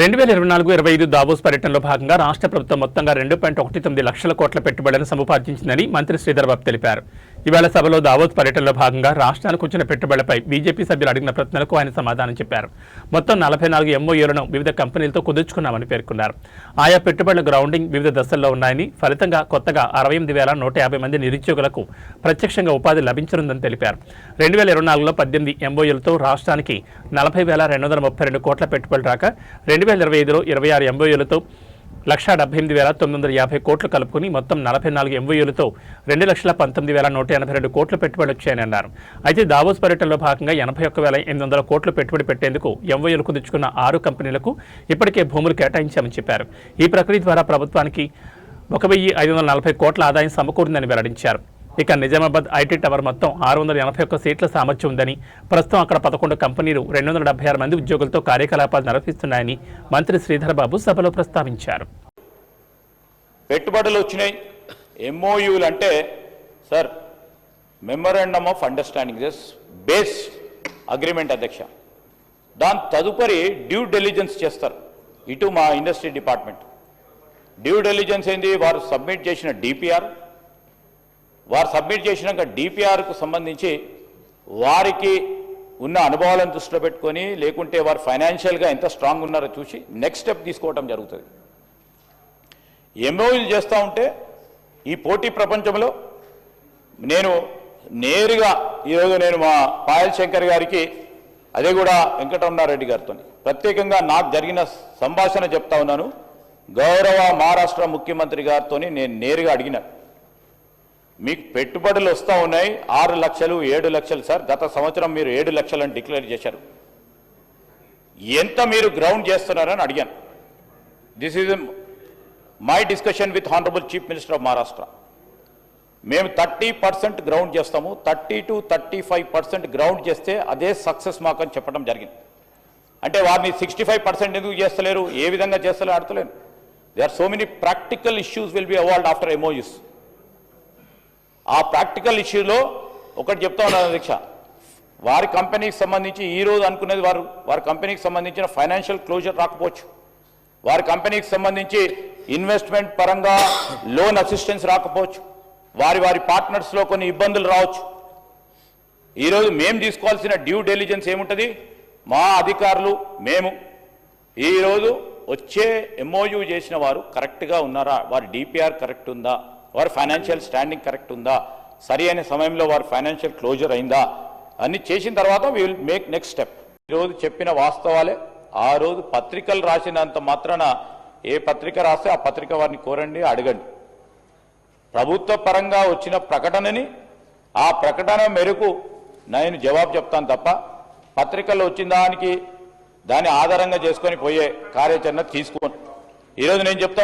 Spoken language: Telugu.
2024-25 దావోస్ పర్యటనలో భాగంగా రాష్ట్ర ప్రభుత్వం మొత్తంగా 2.19 లక్షల కోట్ల పెట్టుబడులను సముపార్జించిందని మంత్రి శ్రీధర్బాబు తెలిపారు. ఇవాళ సభలో దావోస్ పర్యటనలో భాగంగా రాష్ట్రానికి వచ్చిన పెట్టుబడులపై బీజేపీ సభ్యులు అడిగిన ప్రశ్నలకు ఆయన సమాధానం చెప్పారు. మొత్తం 44 ఎంఓయూలను వివిధ కంపెనీలతో కుదుర్చుకున్నామని పేర్కొన్నారు. ఆయా పెట్టుబడుల గ్రౌండింగ్ వివిధ దశల్లో ఉన్నాయని, ఫలితంగా కొత్తగా 68,150 మంది నిరుద్యోగులకు ప్రత్యక్షంగా ఉపాధి లభించనుందని తెలిపారు. 2024లో 18 ఎంఓయూలతో రాష్ట్రానికి 40,232 కోట్ల పెట్టుబడులు రాక 2025లో 26 ఎంఓయూలతో 1,78,950 కోట్లు కలుపుకుని మొత్తం 44 ఎంఓయూలతో 2,19,182 కోట్లు పెట్టుబడి వచ్చాయని అన్నారు. అయితే దావోస్ పర్యటనలో భాగంగా 81,800 కోట్లు పెట్టుబడి పెట్టేందుకు ఎంఓయూలు కుదుర్చుకున్న 6 కంపెనీలకు ఇప్పటికే భూములు కేటాయించామని చెప్పారు. ఈ ప్రక్రియ ద్వారా ప్రభుత్వానికి 1,540 కోట్ల ఆదాయం సమకూరిందని వెల్లడించారు. ఇక నిజామాబాద్ ఐటీ టవర్ మొత్తం 681 సీట్ల సామర్థ్యం ఉందని, ప్రస్తుతం అక్కడ 11 కంపెనీలు 276 మంది ఉద్యోగులతో కార్యకలాపాలు నిర్వహిస్తున్నాయని మంత్రి శ్రీధర్బాబు సభలో ప్రస్తావించారు. పెట్టుబడులు వచ్చినాయి, ఎంఓయూలు అంటే sir memorandum of understanding base agreement అధ్యక్ష. దాని తదుపరి డ్యూ డెలిజెన్స్ చేస్తారు. ఇటు మా ఇండస్ట్రీ డిపార్ట్మెంట్ డ్యూ డెలిజెన్స్ ఏంది, వారు సబ్మిట్ చేసిన డిపిఆర్, వారు సబ్మిట్ చేసినాక డిపిఆర్కు సంబంధించి వారికి ఉన్న అనుభవాలను దృష్టిలో పెట్టుకొని, లేకుంటే వారు ఫైనాన్షియల్గా ఎంత స్ట్రాంగ్ ఉన్నారో చూసి నెక్స్ట్ స్టెప్ తీసుకోవడం జరుగుతుంది. ఎంఓయూలు చేస్తూ ఉంటే ఈ పోటీ ప్రపంచంలో నేను నేరుగా ఈరోజు నేను మా పాయల్ శంకర్ గారికి, అదే కూడా వెంకటరమణారెడ్డి గారితో ప్రత్యేకంగా నాకు జరిగిన సంభాషణ చెప్తా ఉన్నాను. గౌరవ మహారాష్ట్ర ముఖ్యమంత్రి గారితో నేను నేరుగా అడిగినాను, మీకు పెట్టుబడులు వస్తూ ఉన్నాయి 6 లక్షలు 7 లక్షలు సార్, గత సంవత్సరం మీరు 7 లక్షలని డిక్లేర్ చేశారు, ఎంత మీరు గ్రౌండ్ చేస్తున్నారని అడిగాను. This is my discussion with honourable chief minister of Maharashtra. మేము 30% గ్రౌండ్ చేస్తాము, 30 to 35% గ్రౌండ్ చేస్తే అదే సక్సెస్ మాకు అని చెప్పడం జరిగింది. అంటే వారిని 65% ఎందుకు చేస్తలేరు, ఏ విధంగా చేస్తలేరు అడతలేను. They are so many practical issues will be involved after MoUs. ఆ ప్రాక్టికల్ ఇష్యూలో ఒకటి చెప్తా ఉన్నాను అధ్యక్ష, వారి కంపెనీకి సంబంధించి ఈరోజు అనుకునేది వారి కంపెనీకి సంబంధించిన ఫైనాన్షియల్ క్లోజర్ రాకపోవచ్చు, వారి కంపెనీకి సంబంధించి ఇన్వెస్ట్మెంట్ పరంగా లోన్ అసిస్టెన్స్ రాకపోవచ్చు, వారి పార్ట్నర్స్లో కొన్ని ఇబ్బందులు రావచ్చు. ఈరోజు మేము తీసుకోవాల్సిన డ్యూ డెలిజెన్స్ ఏముంటుంది, మా అధికారులు మేము ఈరోజు వచ్చే ఎంఓయూ చేసిన వారు కరెక్ట్గా ఉన్నారా, వారి డిపిఆర్ కరెక్ట్ ఉందా, వారి ఫైనాన్షియల్ స్టాండింగ్ కరెక్ట్ ఉందా, సరి అయిన సమయంలో వారి ఫైనాన్షియల్ క్లోజర్ అయిందా అన్ని చేసిన తర్వాత we will make next step. ఈరోజు చెప్పిన వాస్తవాలే. ఆ రోజు పత్రికలు రాసినంత మాత్రాన ఏ పత్రిక రాస్తే ఆ పత్రిక వారిని కోరండి, అడగండి. ప్రభుత్వ పరంగా వచ్చిన ప్రకటనని ఆ ప్రకటన మేరకు నేను జవాబు చెప్తాను తప్ప పత్రికల్లో వచ్చిన దాన్ని ఆధారంగా చేసుకొని పోయే కార్యాచరణ తీసుకోను. ఈరోజు నేను చెప్తా